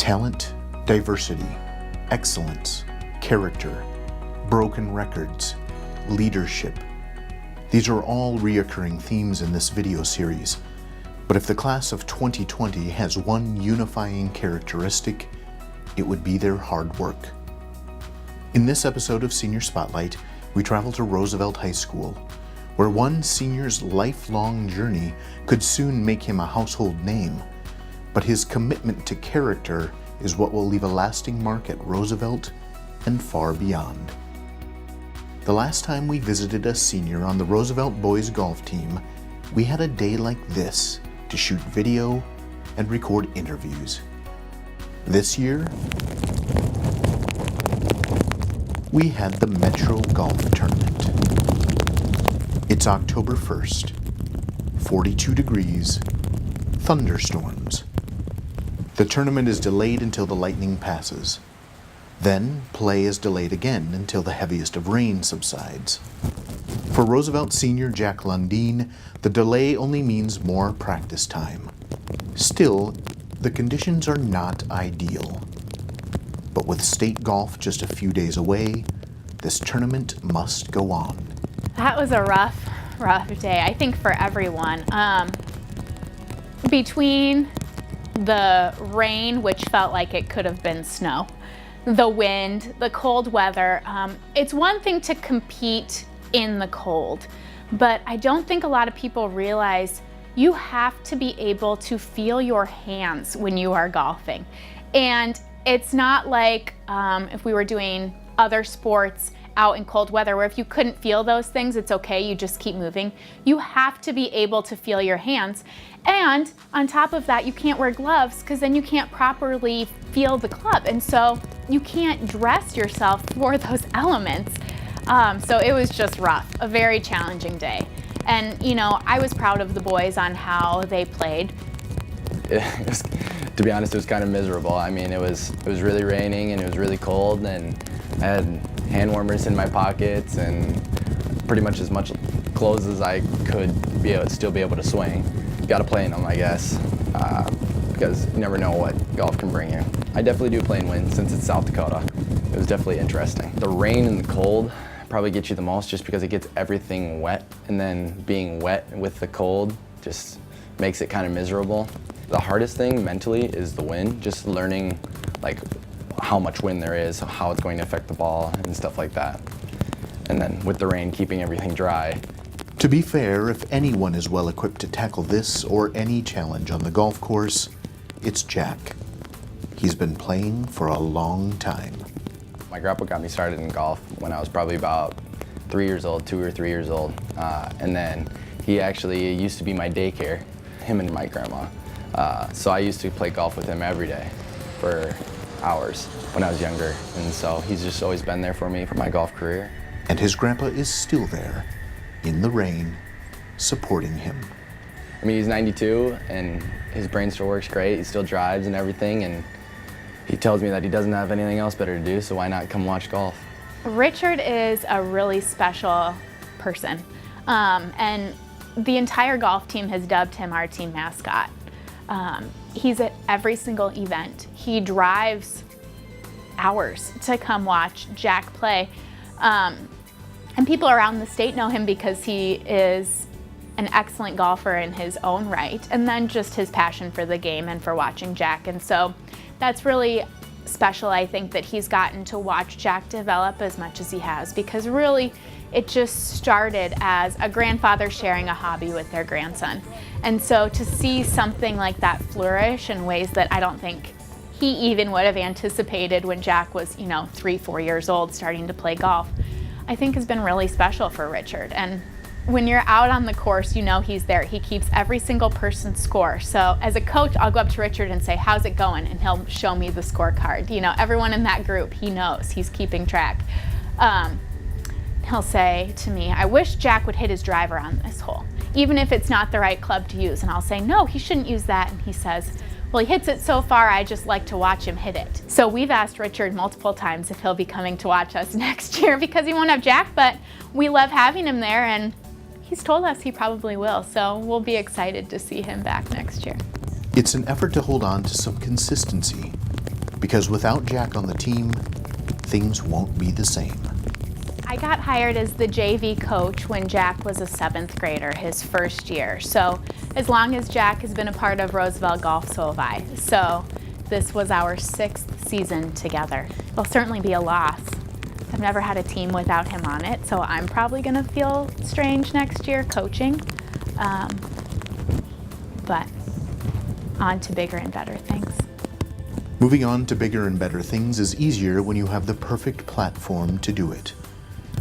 Talent, diversity, excellence, character, broken records, leadership. These are all reoccurring themes in this video series, but if the class of 2020 has one unifying characteristic, it would be their hard work. In this episode of Senior Spotlight, we travel to Roosevelt High School, where one senior's lifelong journey could soon make him a household name, but his commitment to character is what will leave a lasting mark at Roosevelt and far beyond. The last time we visited a senior on the Roosevelt boys golf team, we had a day like this to shoot video and record interviews. This year, we had the Metro Golf Tournament. It's October 1st, 42 degrees, thunderstorms. The tournament is delayed until the lightning passes. Then, play is delayed again until the heaviest of rain subsides. For Roosevelt senior Jack Lundin, the delay only means more practice time. Still, the conditions are not ideal. But with state golf just a few days away, this tournament must go on. That was a rough day, I think, for everyone. Between the rain, which felt like it could have been snow, the wind, the cold weather, it's one thing to compete in the cold, but I don't think a lot of people realize you have to be able to feel your hands when you are golfing. And it's not like if we were doing other sports out in cold weather where if you couldn't feel those things, it's okay, you just keep moving. You have to be able to feel your hands. And on top of that, you can't wear gloves because then you can't properly feel the club. And so you can't dress yourself for those elements. So it was just rough, a very challenging day. And you know, I was proud of the boys on how they played. To be honest, it was kind of miserable. I mean, it was really raining and it was really cold, and I had hand warmers in my pockets and pretty much as much clothes as I could still be able to swing. You got to play in them, I guess, because you never know what golf can bring you. I definitely do play in wind since it's South Dakota. It was definitely interesting. The rain and the cold probably get you the most just because it gets everything wet, and then being wet with the cold just makes it kind of miserable. The hardest thing mentally is the wind, just learning like how much wind there is, how it's going to affect the ball and stuff like that. And then with the rain, keeping everything dry. To be fair, if anyone is well equipped to tackle this or any challenge on the golf course, it's Jack. He's been playing for a long time. My grandpa got me started in golf when I was probably about 3 years old, 2 or 3 years old. And then he actually used to be my daycare, him and my grandma. So I used to play golf with him every day for hours when I was younger. And so he's just always been there for me for my golf career. And his grandpa is still there, in the rain, supporting him. I mean, he's 92 and his brain still works great. He still drives and everything. And he tells me that he doesn't have anything else better to do, so why not come watch golf? Richard is a really special person. And the entire golf team has dubbed him our team mascot. He's at every single event. He drives hours to come watch Jack play. And people around the state know him because he is an excellent golfer in his own right, and then just his passion for the game and for watching Jack. And so that's really special, I think, that he's gotten to watch Jack develop as much as he has, because really it just started as a grandfather sharing a hobby with their grandson. And so to see something like that flourish in ways that I don't think he even would have anticipated when Jack was, 3, 4 years old starting to play golf, I think has been really special for Richard. And when you're out on the course, you know he's there. He keeps every single person's score. So as a coach, I'll go up to Richard and say, how's it going? And he'll show me the scorecard. Everyone in that group, he knows, he's keeping track. He'll say to me, I wish Jack would hit his driver on this hole, even if it's not the right club to use. And I'll say, no, he shouldn't use that. And he says, well, he hits it so far, I just like to watch him hit it. So we've asked Richard multiple times if he'll be coming to watch us next year because he won't have Jack, but we love having him there, and he's told us he probably will. So we'll be excited to see him back next year. It's an effort to hold on to some consistency, because without Jack on the team, things won't be the same. I got hired as the JV coach when Jack was a 7th grader, his first year. So as long as Jack has been a part of Roosevelt Golf, so have I. So this was our 6th season together. It'll certainly be a loss. I've never had a team without him on it, so I'm probably gonna feel strange next year coaching. But on to bigger and better things. Moving on to bigger and better things is easier when you have the perfect platform to do it.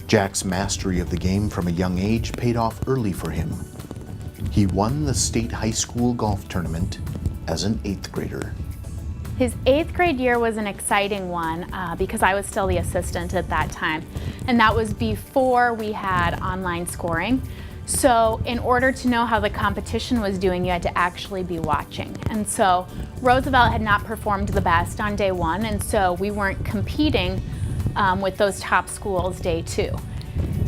Jack's mastery of the game from a young age paid off early for him. He won the state high school golf tournament as an 8th grader. His 8th grade year was an exciting one because I was still the assistant at that time. And that was before we had online scoring. So in order to know how the competition was doing, you had to actually be watching. And so Roosevelt had not performed the best on day 1, and so we weren't competing with those top schools day 2.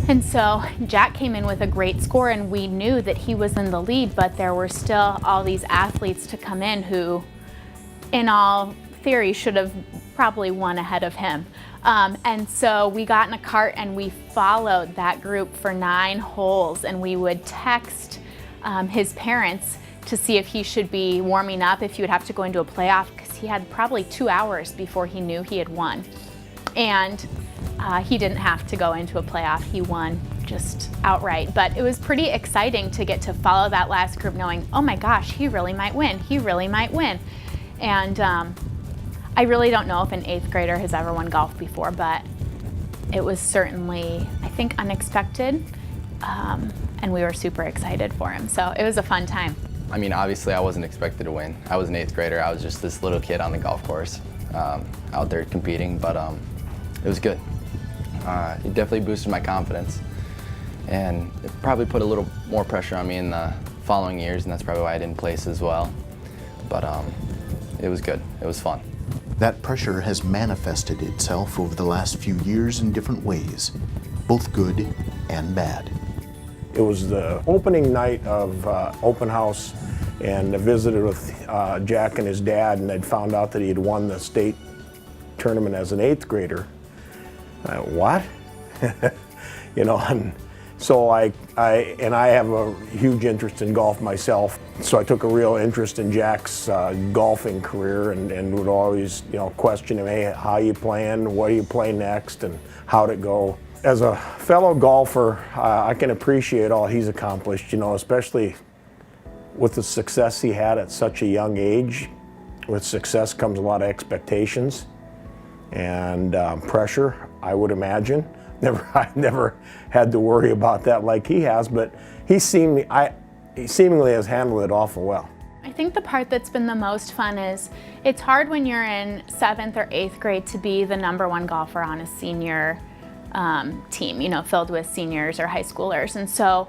And so Jack came in with a great score, and we knew that he was in the lead, but there were still all these athletes to come in who, in all theory, should have probably won ahead of him. And so we got in a cart and we followed that group for 9 holes, and we would text his parents to see if he should be warming up, if he would have to go into a playoff, because he had probably 2 hours before he knew he had won. And he didn't have to go into a playoff. He won just outright. But it was pretty exciting to get to follow that last group knowing, oh my gosh, he really might win. He really might win. And I really don't know if an 8th grader has ever won golf before, but it was certainly, I think, unexpected. And we were super excited for him. So it was a fun time. I mean, obviously I wasn't expected to win. I was an 8th grader. I was just this little kid on the golf course out there competing, but it was good. It definitely boosted my confidence, and it probably put a little more pressure on me in the following years, and that's probably why I didn't place as well. But it was good. It was fun. That pressure has manifested itself over the last few years in different ways, both good and bad. It was the opening night of open house, and I visited with Jack and his dad, and I'd found out that he had won the state tournament as an 8th grader. What? You know, and so I have a huge interest in golf myself, so I took a real interest in Jack's golfing career, and would always, you know, question him, hey, how you playing, what do you play next, and how'd it go? As a fellow golfer, I can appreciate all he's accomplished, you know, especially with the success he had at such a young age. With success comes a lot of expectations and pressure, I would imagine. I never had to worry about that like he has, but he seemingly has handled it awful well. I think the part that's been the most fun is it's hard when you're in 7th or 8th grade to be the #1 golfer on a senior team, you know, filled with seniors or high schoolers. And so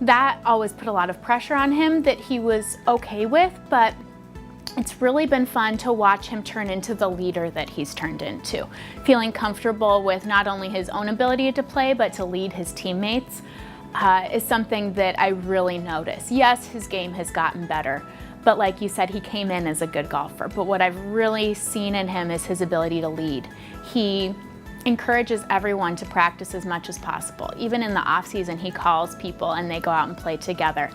that always put a lot of pressure on him that he was okay with, but it's really been fun to watch him turn into the leader that he's turned into. Feeling comfortable with not only his own ability to play, but to lead his teammates is something that I really notice. Yes, his game has gotten better, but like you said, he came in as a good golfer. But what I've really seen in him is his ability to lead. He encourages everyone to practice as much as possible. Even in the off season, he calls people and they go out and play together.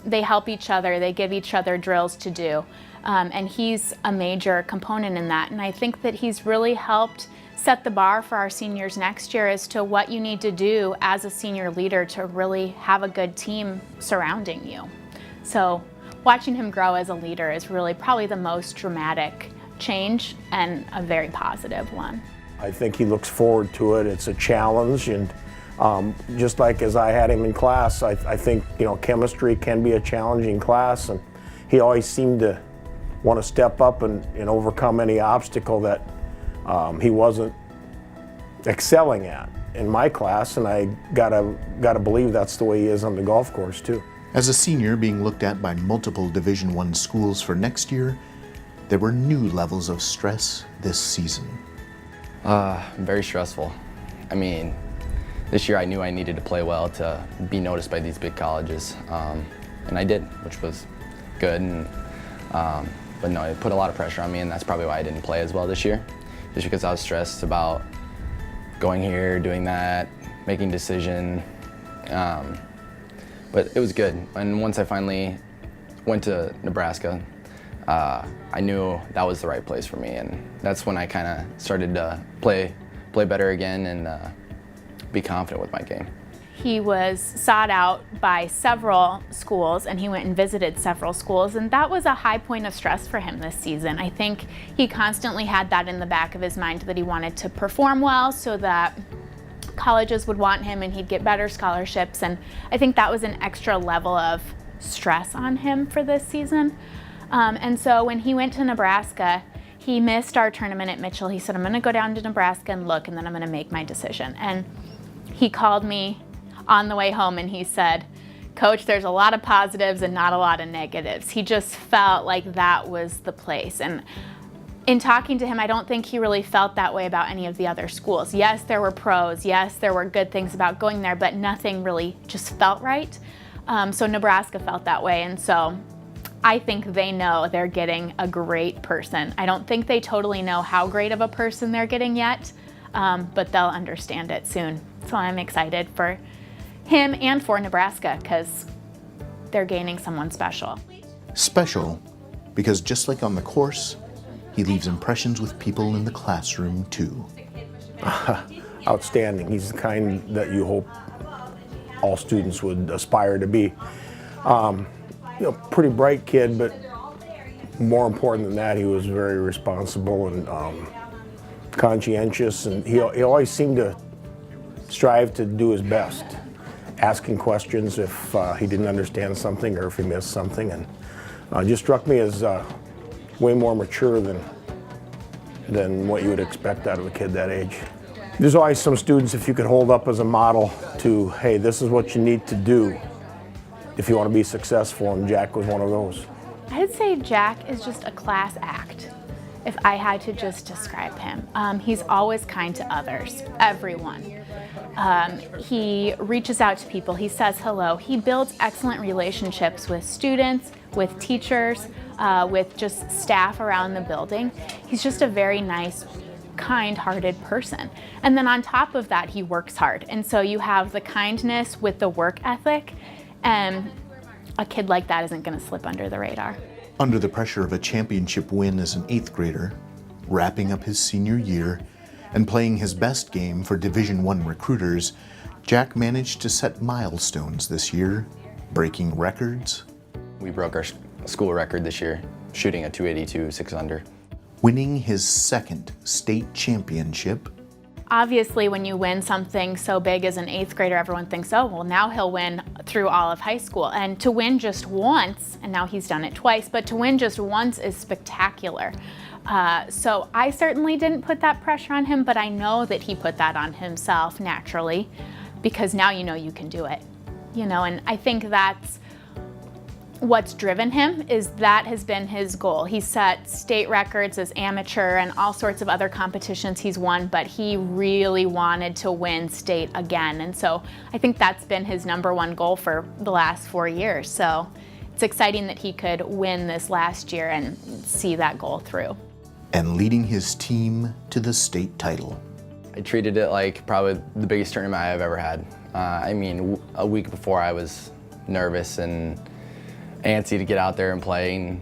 They help each other, they give each other drills to do, and he's a major component in that. And I think that he's really helped set the bar for our seniors next year as to what you need to do as a senior leader to really have a good team surrounding you. So watching him grow as a leader is really probably the most dramatic change, and a very positive one. I think he looks forward to it. It's a challenge, and just like as I had him in class, I think, you know, chemistry can be a challenging class, and he always seemed to want to step up and overcome any obstacle that he wasn't excelling at in my class, and I gotta believe that's the way he is on the golf course too. As a senior being looked at by multiple Division I schools for next year, there were new levels of stress this season. Very stressful. I mean, this year I knew I needed to play well to be noticed by these big colleges, and I did, which was good. And But no, it put a lot of pressure on me, and that's probably why I didn't play as well this year, just because I was stressed about going here, doing that, making a decision. But it was good. And once I finally went to Nebraska, I knew that was the right place for me, and that's when I kind of started to play better again and be confident with my game. He was sought out by several schools, and he went and visited several schools, and that was a high point of stress for him this season. I think he constantly had that in the back of his mind, that he wanted to perform well so that colleges would want him and he'd get better scholarships, and I think that was an extra level of stress on him for this season. And so when he went to Nebraska, he missed our tournament at Mitchell. He said, I'm gonna go down to Nebraska and look, and then I'm gonna make my decision. And he called me on the way home and he said, Coach, there's a lot of positives and not a lot of negatives. He just felt like that was the place. And in talking to him, I don't think he really felt that way about any of the other schools. Yes, there were pros. Yes, there were good things about going there, but nothing really just felt right. So Nebraska felt that way. And so I think they know they're getting a great person. I don't think they totally know how great of a person they're getting yet, but they'll understand it soon. So I'm excited for him and for Nebraska, because they're gaining someone special. Special because just like on the course, he leaves impressions with people in the classroom too. Outstanding. He's the kind that you hope all students would aspire to be. Pretty bright kid, but more important than that, he was very responsible and conscientious, and he always seemed to strive to do his best, asking questions if he didn't understand something or if he missed something, and just struck me as way more mature than what you would expect out of a kid that age. There's always some students, if you could hold up as a model to, hey, this is what you need to do if you want to be successful, and Jack was one of those. I'd say Jack is just a class act, if I had to just describe him. He's always kind to others, everyone. He reaches out to people, he says hello, he builds excellent relationships with students, with teachers, with just staff around the building. He's just a very nice, kind-hearted person. And then on top of that, he works hard. And so you have the kindness with the work ethic, and a kid like that isn't going to slip under the radar. Under the pressure of a championship win as an 8th grader, wrapping up his senior year, and playing his best game for Division I recruiters, Jack managed to set milestones this year, breaking records. We broke our school record this year, shooting a 282 6 under. Winning his 2nd state championship. Obviously, when you win something so big as an 8th grader, everyone thinks, oh, well, now he'll win through all of high school. And to win just once, and now he's done it twice, but to win just once is spectacular. So I certainly didn't put that pressure on him, but I know that he put that on himself naturally, because now you know you can do it. And I think that's what's driven him, is that has been his goal. He set state records as amateur and all sorts of other competitions he's won, but he really wanted to win state again. And so I think that's been his #1 goal for the last 4 years. So it's exciting that he could win this last year and see that goal through. And leading his team to the state title. I treated it like probably the biggest tournament I've ever had. A week before I was nervous and antsy to get out there and play and,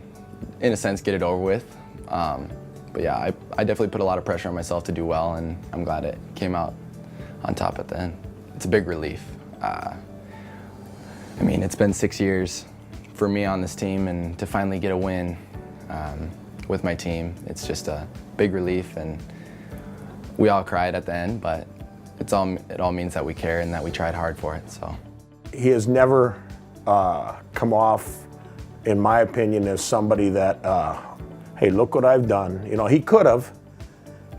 in a sense, get it over with. But yeah, I definitely put a lot of pressure on myself to do well, and I'm glad it came out on top at the end. It's a big relief. It's been 6 years for me on this team, and to finally get a win with my team, it's just a big relief, and we all cried at the end, but it all means that we care and that we tried hard for it. So he has never come off, in my opinion, as somebody that, hey, look what I've done. He could have.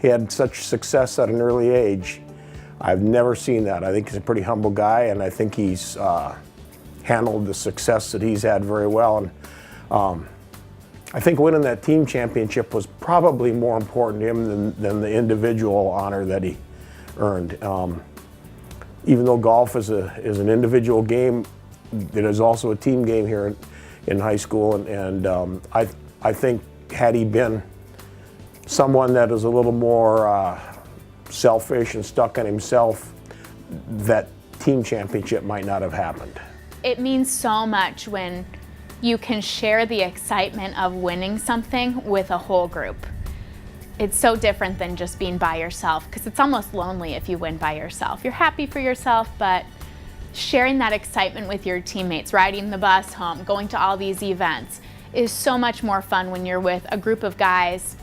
He had such success at an early age. I've never seen that. I think he's a pretty humble guy, and I think he's handled the success that he's had very well. And I think winning that team championship was probably more important to him than the individual honor that he earned. Even though golf is an individual game, it is also a team game here in high school, and I think had he been someone that is a little more selfish and stuck on himself, that team championship might not have happened. It means so much when you can share the excitement of winning something with a whole group. It's so different than just being by yourself, because it's almost lonely if you win by yourself. You're happy for yourself, but sharing that excitement with your teammates, riding the bus home, going to all these events, is so much more fun when you're with a group of guys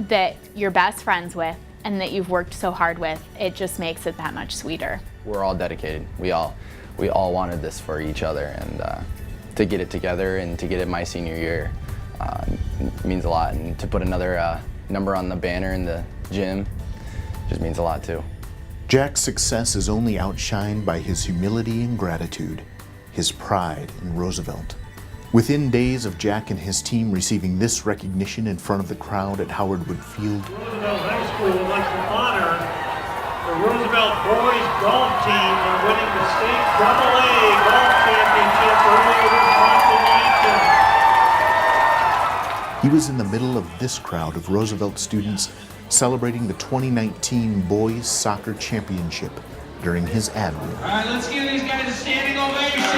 that you're best friends with and that you've worked so hard with. It just makes it that much sweeter. We're all dedicated. We all wanted this for each other, and to get it together and to get it my senior year means a lot. And to put another number on the banner in the gym just means a lot too. Jack's success is only outshined by his humility and gratitude, his pride in Roosevelt. Within days of Jack and his team receiving this recognition in front of the crowd at Howard Wood Field, Roosevelt High School would like to honor the Roosevelt boys golf team in winning the state AA golf championship earlier this month in Yankton. he was in the middle of this crowd of Roosevelt students celebrating the 2019 Boys Soccer Championship during his ad reel. All right, let's give these guys a standing ovation.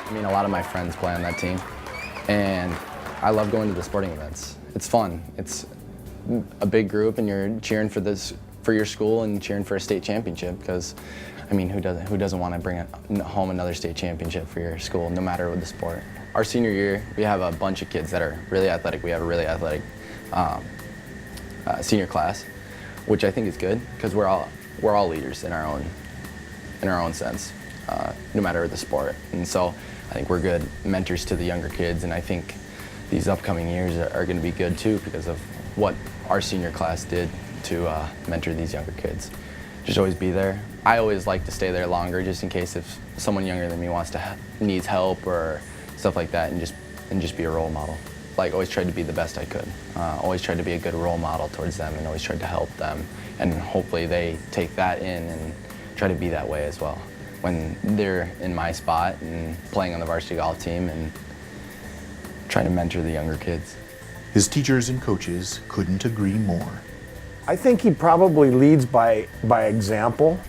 I mean, a lot of my friends play on that team, and I love going to the sporting events. It's fun. It's a big group, and you're cheering for your school and cheering for a state championship, because, I mean, who doesn't want to bring home another state championship for your school, no matter what the sport. Our senior year, we have a bunch of kids that are really athletic. We have a really athletic senior class, which I think is good, because we're all leaders in our own sense, no matter the sport. And so I think we're good mentors to the younger kids, and I think these upcoming years are going to be good too, because of what our senior class did to mentor these younger kids. Just always be there. I always like to stay there longer, just in case if someone younger than me needs help or stuff like that, and just be a role model. Like, always tried to be the best I could. Always tried to be a good role model towards them, and always tried to help them. And hopefully they take that in and try to be that way as well when they're in my spot and playing on the varsity golf team and trying to mentor the younger kids. His teachers and coaches couldn't agree more. I think he probably leads by example.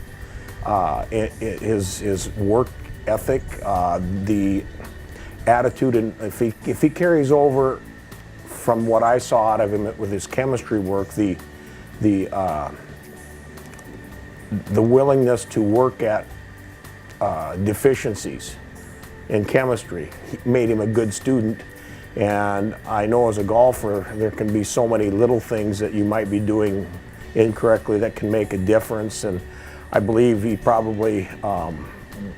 His work ethic, the attitude, and if he carries over from what I saw out of him with his chemistry work, the willingness to work at deficiencies in chemistry made him a good student. And I know as a golfer, there can be so many little things that you might be doing incorrectly that can make a difference. And I believe he probably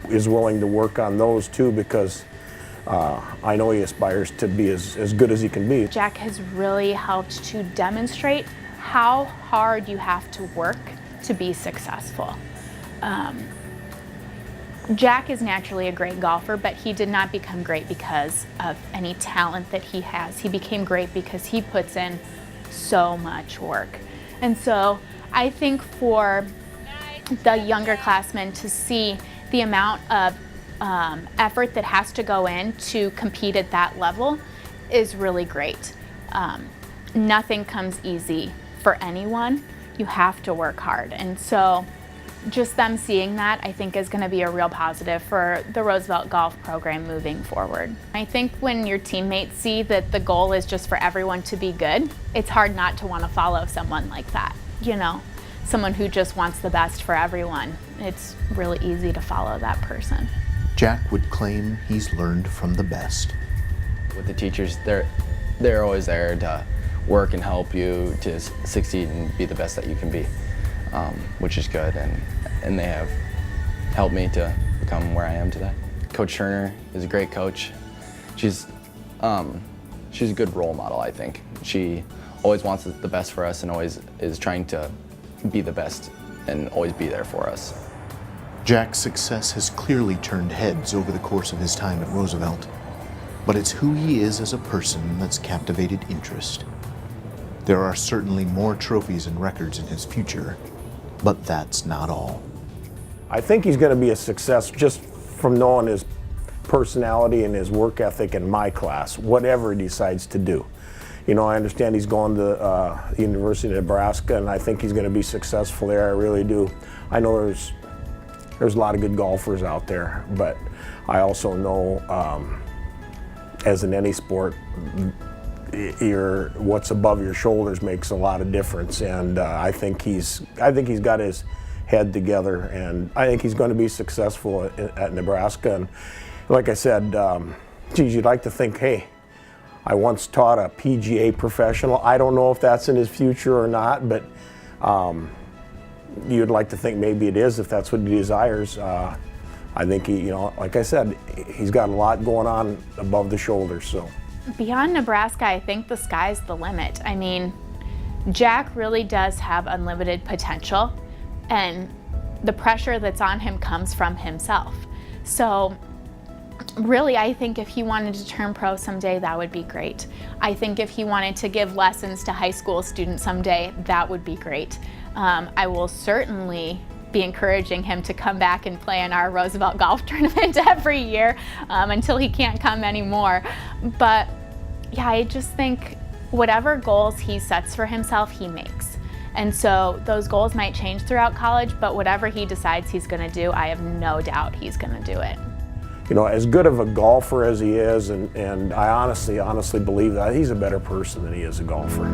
is willing to work on those too, because I know he aspires to be as good as he can be. Jack has really helped to demonstrate how hard you have to work to be successful. Jack is naturally a great golfer, but he did not become great because of any talent that he has. He became great because he puts in so much work. And so I think for the younger classmen to see the amount of effort that has to go in to compete at that level is really great. Nothing comes easy for anyone. You have to work hard. And so just them seeing that, I think, is going to be a real positive for the Roosevelt Golf program moving forward. I think when your teammates see that the goal is just for everyone to be good, it's hard not to want to follow someone like that. You know, someone who just wants the best for everyone. It's really easy to follow that person. Jack would claim he's learned from the best. With the teachers, they're always there to work and help you to succeed and be the best that you can be, which is good, and they have helped me to become where I am today. Coach Turner is a great coach. She's a good role model, I think. She always wants the best for us and always is trying to be the best and always be there for us. Jack's success has clearly turned heads over the course of his time at Roosevelt, but it's who he is as a person that's captivated interest. There are certainly more trophies and records in his future, but that's not all. I think he's going to be a success just from knowing his personality and his work ethic in my class, whatever he decides to do. You know, I understand he's going to the University of Nebraska, and I think he's going to be successful there. I really do. I know there's a lot of good golfers out there, but I also know, as in any sport, what's above your shoulders makes a lot of difference, and I think he's got his head together, and I think he's going to be successful at Nebraska. And like I said, geez, you'd like to think, hey, I once taught a PGA professional. I don't know if that's in his future or not, but you'd like to think maybe it is if that's what he desires. I think he, you know, like I said, he's got a lot going on above the shoulders. So beyond Nebraska, I think the sky's the limit. I mean, Jack really does have unlimited potential, and the pressure that's on him comes from himself. So really, I think if he wanted to turn pro someday, that would be great. I think if he wanted to give lessons to high school students someday, that would be great. I will certainly be encouraging him to come back and play in our Roosevelt Golf Tournament every year until he can't come anymore. But yeah, I just think whatever goals he sets for himself, he makes. And so those goals might change throughout college, but whatever he decides he's going to do, I have no doubt he's going to do it. You know, as good of a golfer as he is, and I honestly believe that he's a better person than he is a golfer.